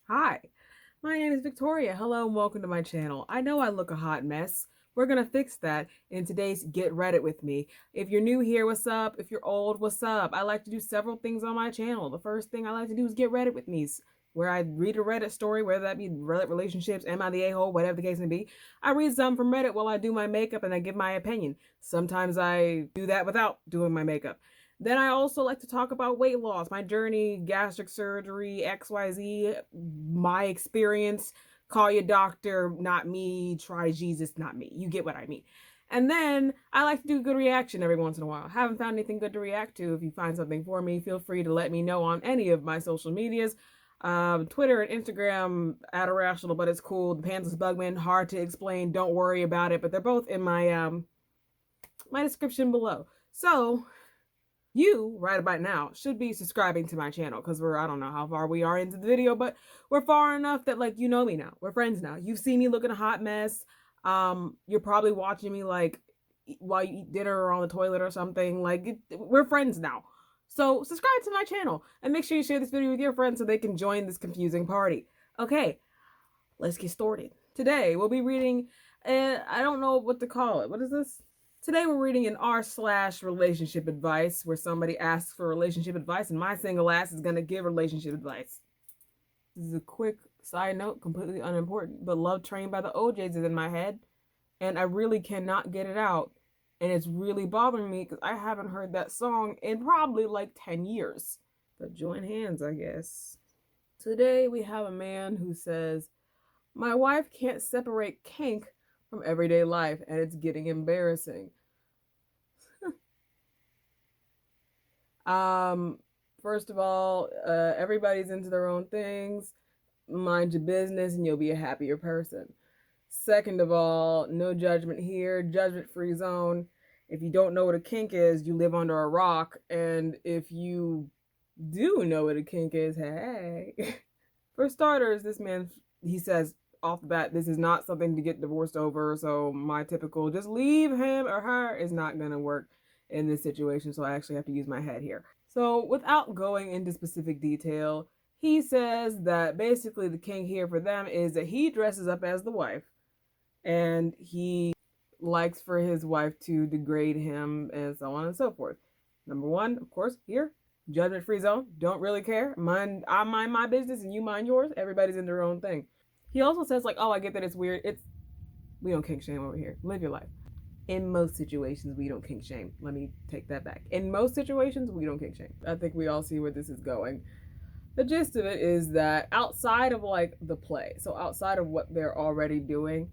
Hi, my name is Victoria. Hello and welcome to my channel. I know I look a hot mess. We're gonna fix that in today's Get Reddit with me. If you're new here, what's up? If you're old, what's up? I like to do several things on my channel. The first thing I like to do is Get Reddit with me, where I read a Reddit story, whether that be Reddit relationships, am I the a-hole, whatever the case may be. I read some from Reddit while I do my makeup and I give my opinion. Sometimes I do that without doing my makeup. Then I also like to talk about weight loss, my journey, gastric surgery, XYZ, my experience. Call your doctor, not me. Try Jesus, not me. You get what I mean. And then I like to do good reaction every once in a while. Haven't found anything good to react to. If you find something for me, feel free to let me know on any of my social medias. Twitter and Instagram at irrational, but it's cool. The Pantsless Bugman, hard to explain. Don't worry about it. But they're both in my my description below. So you right about now should be subscribing to my channel because I don't know how far we are into the video, but we're far enough that like you know me now. We're friends now. You've seen me looking a hot mess. You're probably watching me like while you eat dinner or on the toilet or something. We're friends now. So subscribe to my channel and make sure you share this video with your friends so they can join this confusing party. Okay, let's get started. Today we'll be reading, I don't know what to call it. What is this? Today we're reading an r/relationship advice where somebody asks for relationship advice and my single ass is gonna give relationship advice. This is a quick side note, completely unimportant, but Love Train by the OJs is in my head and I really cannot get it out. And it's really bothering me because I haven't heard that song in probably like 10 years. But join hands, I guess. Today we have a man who says, my wife can't separate kink from everyday life and it's getting embarrassing. First of all, everybody's into their own things. Mind your business and you'll be a happier person. Second of all, no judgment here, judgment-free zone. If you don't know what a kink is, you live under a rock. And if you do know what a kink is, hey. For starters, this man, he says off the bat, this is not something to get divorced over. So my typical just leave him or her is not going to work in this situation. So I actually have to use my head here. So without going into specific detail, he says that basically the kink here for them is that he dresses up as the wife and he likes for his wife to degrade him and so on and so forth. Number one, of course, here, judgment-free zone. Don't really care. I mind my business and you mind yours. Everybody's in their own thing. He also says like, oh, I get that it's weird. We don't kink shame over here. Live your life. In most situations, we don't kink shame. Let me take that back. In most situations, we don't kink shame. I think we all see where this is going. The gist of it is that outside of like the play, so outside of what they're already doing,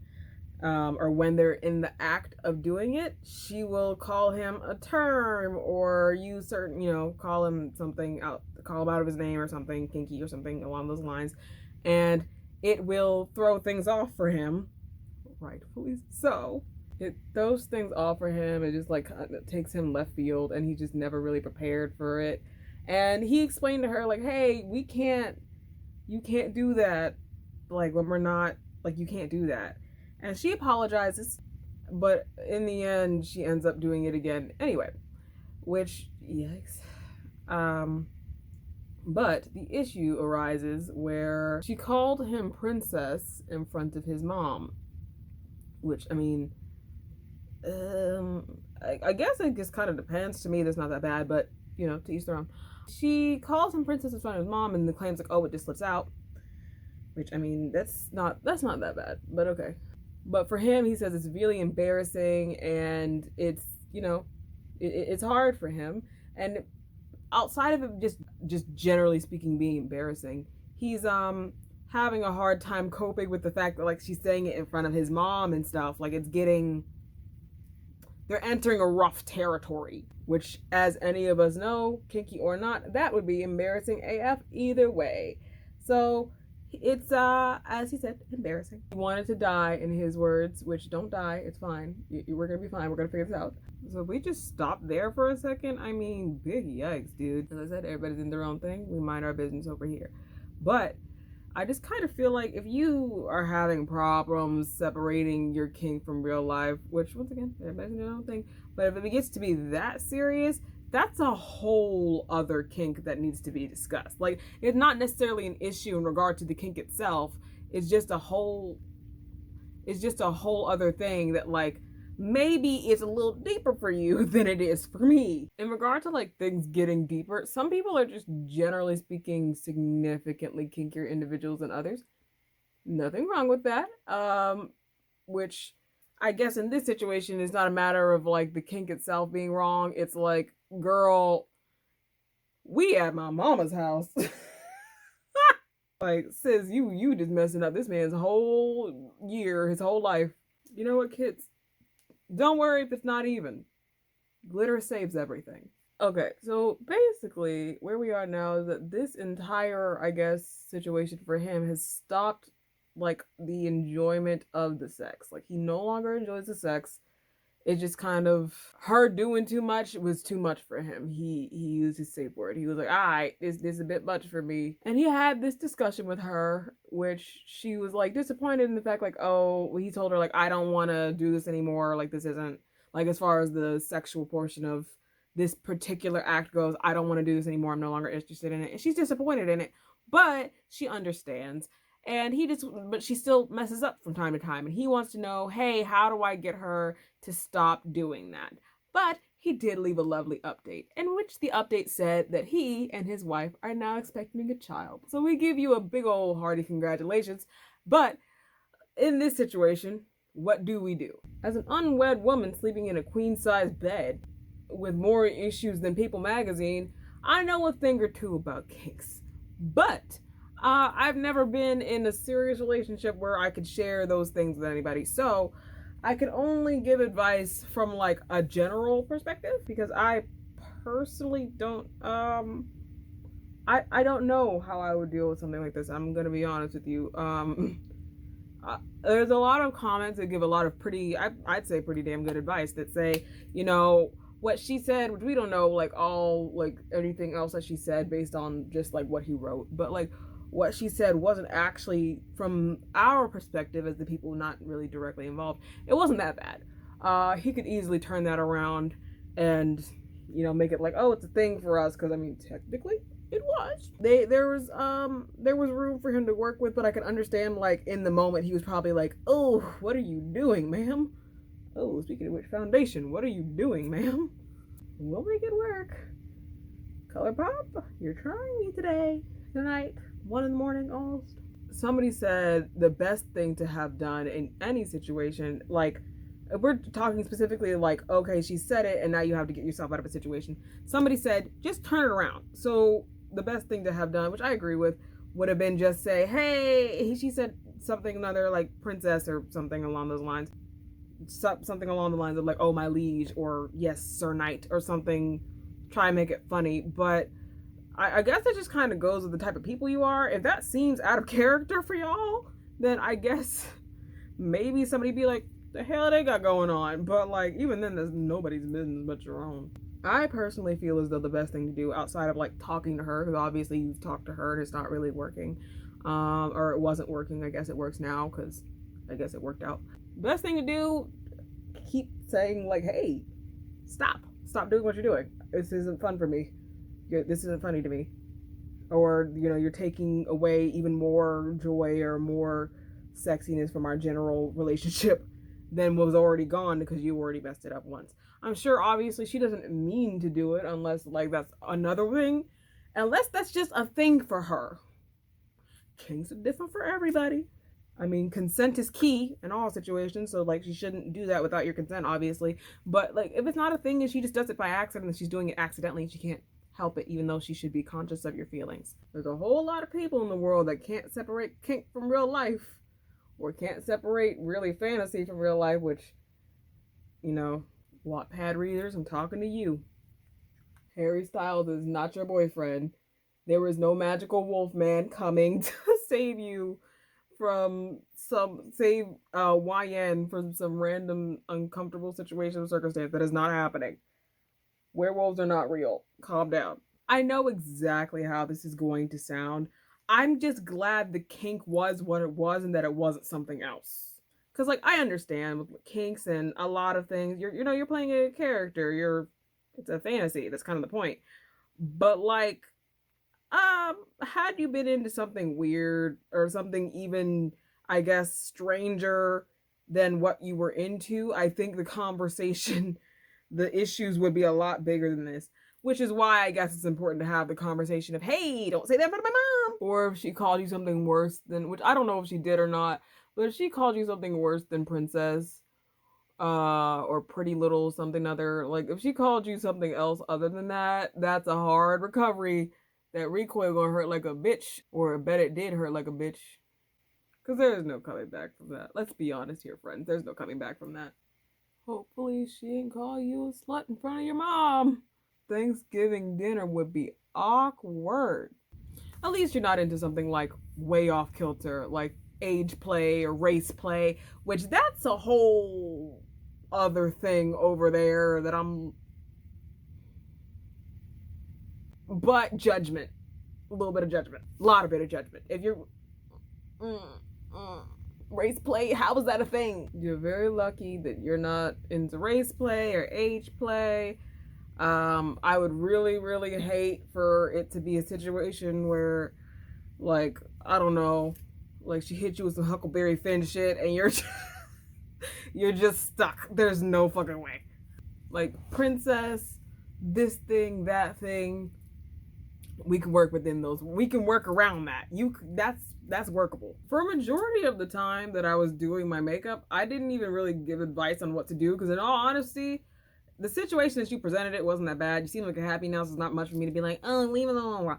or when they're in the act of doing it, she will call him a term or use certain, call him something out, call him out of his name or something kinky or something along those lines. And it will throw things off for him, rightfully so. It throws things off for him. It just like takes him left field and he's just never really prepared for it. And he explained to her like, hey, you can't do that. Like when we're not, like you can't do that. And she apologizes, but in the end, she ends up doing it again anyway, which, yikes. But the issue arises where she called him princess in front of his mom, which, I mean, I guess it just kind of depends. To me, that's not that bad, but, to each their own. She calls him princess in front of his mom and the claims like, oh, it just slips out, which, I mean, that's not that bad, but okay. But for him, he says it's really embarrassing and it's, it's hard for him. And outside of it just generally speaking being embarrassing, he's having a hard time coping with the fact that like she's saying it in front of his mom and stuff. Like they're entering a rough territory, which as any of us know, kinky or not, that would be embarrassing AF either way. So it's, as he said, embarrassing. He wanted to die in his words, which don't die, it's fine. We're gonna be fine, we're gonna figure this out. So if we just stop there for a second, I mean, big yikes, dude. As I said, everybody's in their own thing. We mind our business over here. But I just kind of feel like if you are having problems separating your kink from real life, which once again, everybody's in their own thing, but if it gets to be that serious, that's a whole other kink that needs to be discussed. Like, it's not necessarily an issue in regard to the kink itself. It's just a whole other thing that, like, maybe it's a little deeper for you than it is for me. In regard to like things getting deeper, some people are just generally speaking significantly kinkier individuals than others. Nothing wrong with that. Which I guess in this situation is not a matter of like the kink itself being wrong. It's like, girl, we at my mama's house. Like, sis, you just messing up this man's whole year, his whole life. You know what, kids? Don't worry if it's not even. Glitter saves everything. Okay, so basically where we are now is that this entire, I guess, situation for him has stopped like the enjoyment of the sex. Like, he no longer enjoys the sex. It just kind of, her doing too much was too much for him. He used his safe word. He was like, all right, this is a bit much for me. And he had this discussion with her, which she was like disappointed in the fact, like, oh, he told her like, I don't want to do this anymore. Like, this isn't, like, as far as the sexual portion of this particular act goes, I don't want to do this anymore. I'm no longer interested in it. And she's disappointed in it, but she understands. And but she still messes up from time to time. And he wants to know, hey, how do I get her to stop doing that? But he did leave a lovely update, in which the update said that he and his wife are now expecting a child. So we give you a big old hearty congratulations. But in this situation, what do we do? As an unwed woman sleeping in a queen-size bed with more issues than People magazine, I know a thing or two about kinks. But I've never been in a serious relationship where I could share those things with anybody. So I can only give advice from like a general perspective, because I personally don't I don't know how I would deal with something like this. I'm gonna be honest with you. There's a lot of comments that give a lot of pretty, I'd say pretty damn good advice that say, you know, what she said, which we don't know like all like anything else that she said based on just like what he wrote, but like what she said wasn't actually, from our perspective as the people not really directly involved, it wasn't that bad. He could easily turn that around and, you know, make it like, oh, it's a thing for us, because I mean technically it was. There was room for him to work with, but I can understand like in the moment he was probably like, oh, what are you doing, ma'am? Oh, speaking of which, foundation, what are you doing, ma'am? We'll make it work. ColourPop, you're trying me tonight, 1 in the morning almost. Somebody said the best thing to have done in any situation, like, if we're talking specifically like, okay, she said it and now you have to get yourself out of a situation. Somebody said, just turn it around. So the best thing to have done, which I agree with, would have been just say, hey, she said something, another like princess or something along those lines. Something along the lines of like, oh, my liege, or yes, sir knight, or something. Try and make it funny. But I guess it just kind of goes with the type of people you are. If that seems out of character for y'all, then I guess maybe somebody be like, the hell they got going on? But like, even then, there's nobody's business but your own. I personally feel as though the best thing to do outside of like talking to her, because obviously you've talked to her and it's not really working, or it wasn't working. I guess it works now because I guess it worked out. Best thing to do, keep saying like, hey, stop doing what you're doing. This isn't fun for me. This isn't funny to me. Or, you know, you're taking away even more joy or more sexiness from our general relationship than was already gone because you already messed it up once. I'm sure obviously she doesn't mean to do it, unless like that's another thing. Unless that's just a thing for her. Kinks are different for everybody. I mean, consent is key in all situations, so like she shouldn't do that without your consent, obviously. But like if it's not a thing and she just does it by accident and she's doing it accidentally and she can't help it, even though she should be conscious of your feelings. There's a whole lot of people in the world that can't separate kink from real life, or can't separate really fantasy from real life, which, you know, Wattpad readers, I'm talking to you. Harry Styles is not your boyfriend. There is no magical wolf man coming to save you from YN from some random uncomfortable situation or circumstance. That is not happening. Werewolves are not real. Calm down. I know exactly how this is going to sound. I'm just glad the kink was what it was and that it wasn't something else. Because like I understand with kinks and a lot of things, you're playing a character. You're It's a fantasy. That's kind of the point. But like, had you been into something weird or something even, I guess, stranger than what you were into, I think the conversation, the issues would be a lot bigger than this. Which is why I guess it's important to have the conversation of, hey, don't say that in front of my mom. Or if she called you something worse than, which I don't know if she did or not, but if she called you something worse than princess, or pretty little something other, like if she called you something else other than that, that's a hard recovery. That recoil gonna hurt like a bitch, or I bet it did hurt like a bitch, because there's no coming back from that. Let's be honest here, friends, there's no coming back from that. Hopefully she didn't call you a slut in front of your mom. Thanksgiving dinner would be awkward. At least you're not into something like way off kilter, like age play or race play, which that's a whole other thing over there that I'm. But judgment, a little bit of judgment, a lot of bit of judgment. If you're mm, mm, race play, how is that a thing? You're very lucky that you're not into race play or age play. I would really, really hate for it to be a situation where, like, I don't know, like she hit you with some Huckleberry Finn shit and you're just stuck. There's no fucking way. Like princess, this thing, that thing, we can work within those. We can work around that. That's workable. For a majority of the time that I was doing my makeup, I didn't even really give advice on what to do, because in all honesty, the situation that you presented, it wasn't that bad. You seem like a happy now, so it's not much for me to be like, oh, leave it alone.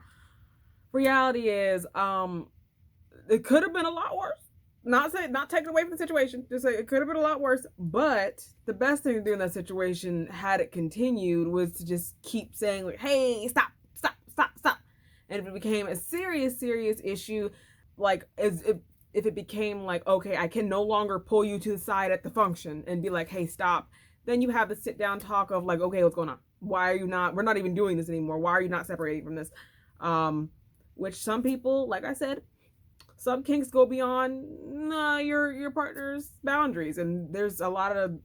Reality is, it could have been a lot worse. Not taking away from the situation, just say it could have been a lot worse. But the best thing to do in that situation, had it continued, was to just keep saying like, hey, stop. And if it became a serious issue, like as if it became like, okay, I can no longer pull you to the side at the function and be like, hey, stop, then you have the sit down talk of like, okay, what's going on? Why are you not, we're not even doing this anymore. Why are you not separating from this? Which some people, like I said, some kinks go beyond your partner's boundaries, and there's a lot of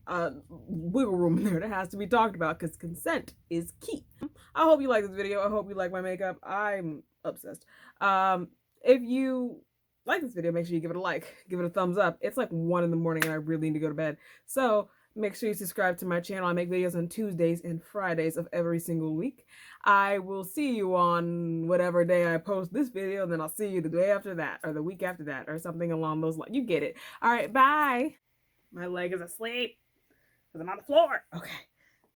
wiggle room in there that has to be talked about, because consent is key. I hope you like this video. I hope you like my makeup. I'm obsessed. If you like this video, make sure you give it a like, give it a thumbs up. It's like 1 in the morning and I really need to go to bed, so make sure you subscribe to my channel. I make videos on Tuesdays and Fridays of every single week. I will see you on whatever day I post this video, and then I'll see you the day after that, or the week after that, or something along those lines. You get it. All right, bye. My leg is asleep because I'm on the floor. Okay.